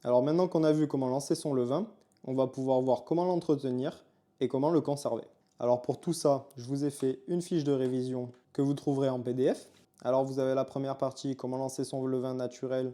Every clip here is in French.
Alors maintenant qu'on a vu comment lancer son levain, on va pouvoir voir comment l'entretenir et comment le conserver. Alors pour tout ça, je vous ai fait une fiche de révision que vous trouverez en PDF. Alors vous avez la première partie, comment lancer son levain naturel,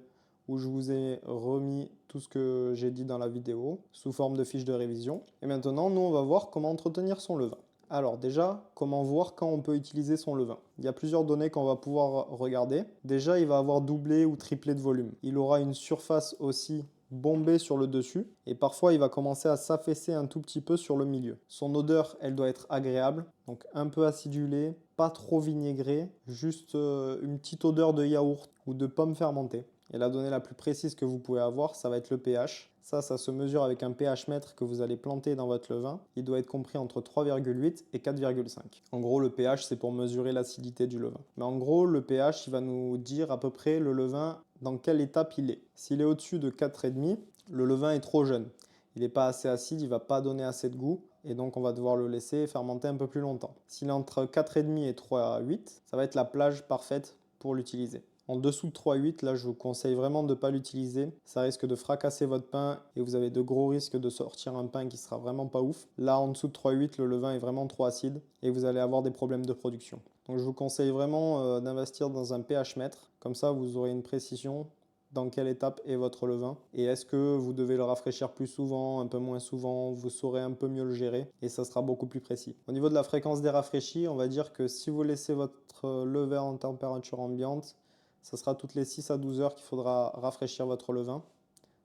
où je vous ai remis tout ce que j'ai dit dans la vidéo sous forme de fiche de révision. Et maintenant, nous, on va voir comment entretenir son levain. Alors déjà, comment voir quand on peut utiliser son levain? Il y a plusieurs données qu'on va pouvoir regarder. Déjà, il va avoir doublé ou triplé de volume. Il aura une surface aussi bombée sur le dessus et parfois il va commencer à s'affaisser un tout petit peu sur le milieu. Son odeur, elle doit être agréable, donc un peu acidulée, pas trop vinaigrée, juste une petite odeur de yaourt ou de pomme fermentée. Et la donnée la plus précise que vous pouvez avoir, ça va être le pH. Ça se mesure avec un pH mètre que vous allez planter dans votre levain. Il doit être compris entre 3,8 et 4,5. En gros, le pH, c'est pour mesurer l'acidité du levain. Mais en gros, le pH, il va nous dire à peu près le levain dans quelle étape il est. S'il est au-dessus de 4,5, le levain est trop jeune. Il n'est pas assez acide, il ne va pas donner assez de goût. Et donc, on va devoir le laisser fermenter un peu plus longtemps. S'il est entre 4,5 et 3,8, ça va être la plage parfaite pour l'utiliser. En dessous de 3,8, là, je vous conseille vraiment de ne pas l'utiliser. Ça risque de fracasser votre pain et vous avez de gros risques de sortir un pain qui sera vraiment pas ouf. Là, en dessous de 3,8, le levain est vraiment trop acide et vous allez avoir des problèmes de production. Donc, je vous conseille vraiment d'investir dans un pH mètre. Comme ça, vous aurez une précision dans quelle étape est votre levain et est-ce que vous devez le rafraîchir plus souvent, un peu moins souvent, vous saurez un peu mieux le gérer et ça sera beaucoup plus précis. Au niveau de la fréquence des rafraîchis, on va dire que si vous laissez votre levain en température ambiante, ça sera toutes les 6 à 12 heures qu'il faudra rafraîchir votre levain.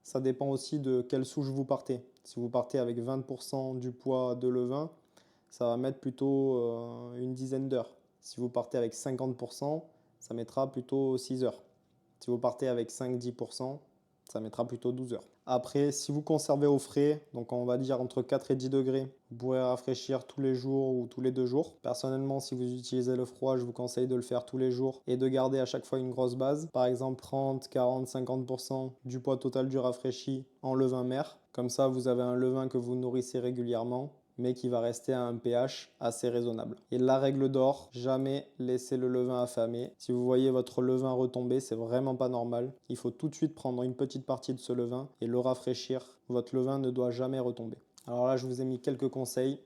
Ça dépend aussi de quelle souche vous partez. Si vous partez avec 20% du poids de levain, ça va mettre plutôt une dizaine d'heures. Si vous partez avec 50%, ça mettra plutôt 6 heures. Si vous partez avec 5-10%, ça mettra plutôt 12 heures. Après, si vous conservez au frais, donc on va dire entre 4 et 10 degrés, vous pourrez rafraîchir tous les jours ou tous les 2 jours. Personnellement, si vous utilisez le froid, je vous conseille de le faire tous les jours et de garder à chaque fois une grosse base. Par exemple, 30, 40, 50% du poids total du rafraîchi en levain mère. Comme ça, vous avez un levain que vous nourrissez régulièrement mais qui va rester à un pH assez raisonnable. Et la règle d'or, jamais laisser le levain affamé. Si vous voyez votre levain retomber, c'est vraiment pas normal. Il faut tout de suite prendre une petite partie de ce levain et le rafraîchir. Votre levain ne doit jamais retomber. Alors là, je vous ai mis quelques conseils.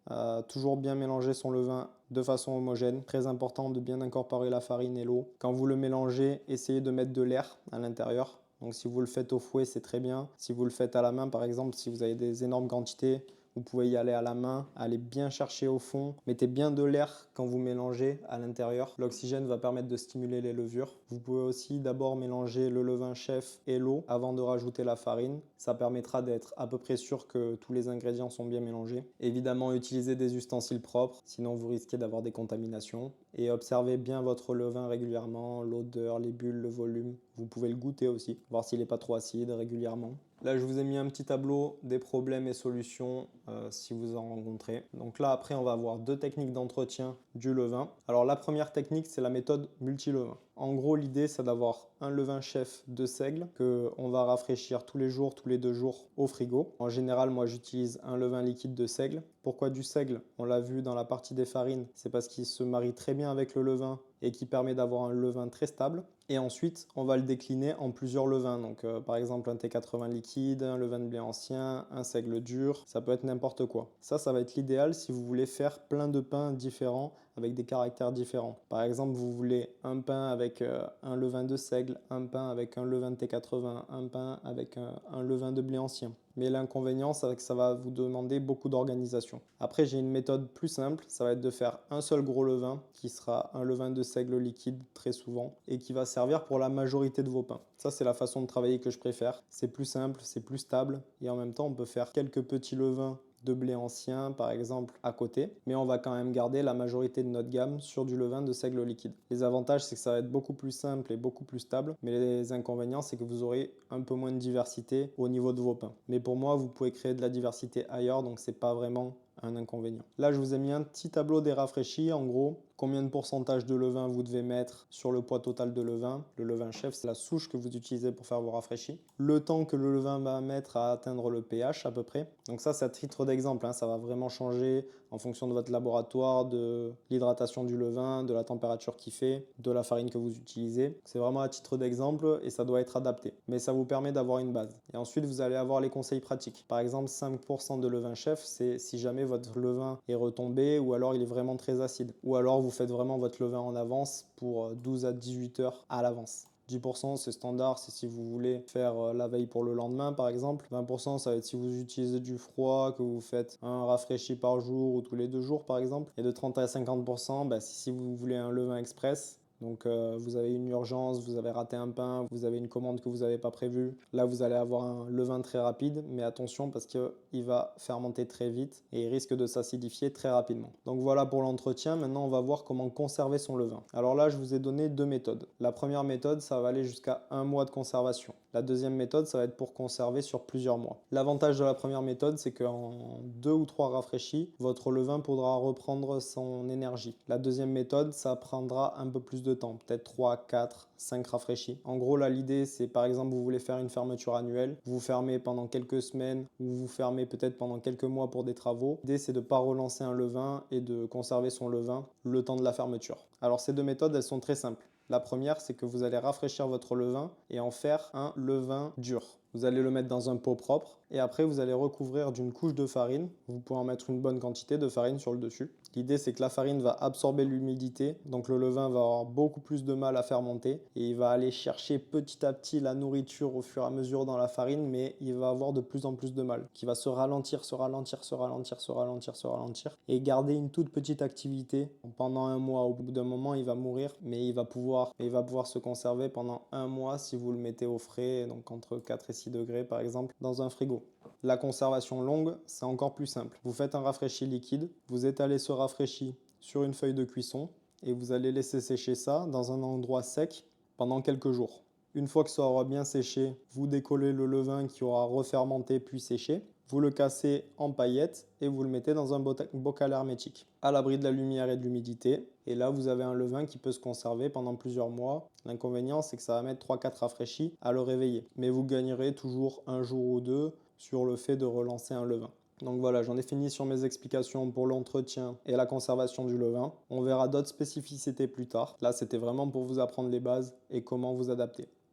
Toujours bien mélanger son levain de façon homogène. Très important de bien incorporer la farine et l'eau. Quand vous le mélangez, essayez de mettre de l'air à l'intérieur. Donc si vous le faites au fouet, c'est très bien. Si vous le faites à la main, par exemple, si vous avez des énormes quantités, vous pouvez y aller à la main, aller bien chercher au fond. Mettez bien de l'air quand vous mélangez à l'intérieur. L'oxygène va permettre de stimuler les levures. Vous pouvez aussi d'abord mélanger le levain chef et l'eau avant de rajouter la farine. Ça permettra d'être à peu près sûr que tous les ingrédients sont bien mélangés. Évidemment, utilisez des ustensiles propres, sinon vous risquez d'avoir des contaminations. Et observez bien votre levain régulièrement, l'odeur, les bulles, le volume. Vous pouvez le goûter aussi, voir s'il n'est pas trop acide régulièrement. Là, je vous ai mis un petit tableau des problèmes et solutions si vous en rencontrez. Donc là, après, on va avoir deux techniques d'entretien du levain. Alors la première technique, c'est la méthode multi-levain. En gros, l'idée, c'est d'avoir un levain chef de seigle qu'on va rafraîchir tous les jours, tous les 2 jours au frigo. En général, moi, j'utilise un levain liquide de seigle. Pourquoi du seigle? On l'a vu dans la partie des farines, c'est parce qu'il se marie très bien avec le levain et qui permet d'avoir un levain très stable. Et ensuite, on va le décliner en plusieurs levains. Donc, par exemple, un T80 liquide, un levain de blé ancien, un seigle dur, ça peut être n'importe quoi. Ça va être l'idéal si vous voulez faire plein de pains différents avec des caractères différents. Par exemple, vous voulez un pain avec un levain de seigle, un pain avec un levain de T80, un pain avec un levain de blé ancien. Mais l'inconvénient, c'est que ça va vous demander beaucoup d'organisation. Après, j'ai une méthode plus simple, ça va être de faire un seul gros levain, qui sera un levain de seigle liquide très souvent, et qui va servir pour la majorité de vos pains. Ça, c'est la façon de travailler que je préfère. C'est plus simple, c'est plus stable, et en même temps, on peut faire quelques petits levains de blé ancien par exemple à côté, mais on va quand même garder la majorité de notre gamme sur du levain de seigle liquide. Les avantages, c'est que ça va être beaucoup plus simple et beaucoup plus stable, mais les inconvénients, c'est que vous aurez un peu moins de diversité au niveau de vos pains. Mais pour moi, vous pouvez créer de la diversité ailleurs, donc c'est pas vraiment un inconvénient. Là, je vous ai mis un petit tableau des rafraîchis. En gros, combien de pourcentage de levain vous devez mettre sur le poids total de levain. Le levain chef, c'est la souche que vous utilisez pour faire vos rafraîchis. Le temps que le levain va mettre à atteindre le pH à peu près. Donc ça, c'est à titre d'exemple, hein, ça va vraiment changer en fonction de votre laboratoire, de l'hydratation du levain, de la température qu'il fait, de la farine que vous utilisez. C'est vraiment à titre d'exemple et ça doit être adapté. Mais ça vous permet d'avoir une base. Et ensuite, vous allez avoir les conseils pratiques. Par exemple, 5% de levain chef, c'est si jamais votre levain est retombé ou alors il est vraiment très acide. Ou alors vous faites vraiment votre levain en avance pour 12 à 18 heures à l'avance. 10% c'est standard, c'est si vous voulez faire la veille pour le lendemain par exemple. 20% ça va être si vous utilisez du froid, que vous faites un rafraîchi par jour ou tous les 2 jours par exemple. Et de 30 à 50%, si vous voulez un levain express. Donc vous avez une urgence, vous avez raté un pain, vous avez une commande que vous n'avez pas prévue. Là, vous allez avoir un levain très rapide, mais attention parce qu'il va fermenter très vite et il risque de s'acidifier très rapidement. Donc voilà pour l'entretien. Maintenant, on va voir comment conserver son levain. Alors là, je vous ai donné 2 méthodes. La première méthode, ça va aller jusqu'à 1 mois de conservation. La deuxième méthode, ça va être pour conserver sur plusieurs mois. L'avantage de la première méthode, c'est qu'en 2 ou 3 rafraîchis, votre levain pourra reprendre son énergie. La deuxième méthode, ça prendra un peu plus de temps, peut-être 3, 4, 5 rafraîchis. En gros, là, l'idée, c'est par exemple, vous voulez faire une fermeture annuelle, vous fermez pendant quelques semaines ou vous fermez peut-être pendant quelques mois pour des travaux. L'idée, c'est de ne pas relancer un levain et de conserver son levain le temps de la fermeture. Alors, ces 2 méthodes, elles sont très simples. La première, c'est que vous allez rafraîchir votre levain et en faire un levain dur. Vous allez le mettre dans un pot propre et après vous allez recouvrir d'une couche de farine. Vous pouvez en mettre une bonne quantité de farine sur le dessus. L'idée c'est que la farine va absorber l'humidité, donc le levain va avoir beaucoup plus de mal à fermenter et il va aller chercher petit à petit la nourriture au fur et à mesure dans la farine, mais il va avoir de plus en plus de mal, qui va se ralentir, se ralentir, se ralentir, se ralentir, se ralentir et garder une toute petite activité pendant un mois. Au bout d'un moment, il va mourir, mais il va pouvoir se conserver pendant un mois si vous le mettez au frais, donc entre 4 et 6 degrés par exemple, dans un frigo. La conservation longue, c'est encore plus simple. Vous faites un rafraîchi liquide, vous étalez ce rafraîchi sur une feuille de cuisson et vous allez laisser sécher ça dans un endroit sec pendant quelques jours. Une fois que ça aura bien séché, vous décollez le levain qui aura refermenté puis séché. Vous le cassez en paillettes et vous le mettez dans un bocal hermétique, à l'abri de la lumière et de l'humidité. Et là, vous avez un levain qui peut se conserver pendant plusieurs mois. L'inconvénient, c'est que ça va mettre 3-4 rafraîchis à le réveiller. Mais vous gagnerez toujours un jour ou deux sur le fait de relancer un levain. Donc voilà, j'en ai fini sur mes explications pour l'entretien et la conservation du levain. On verra d'autres spécificités plus tard. Là, c'était vraiment pour vous apprendre les bases et comment vous adapter.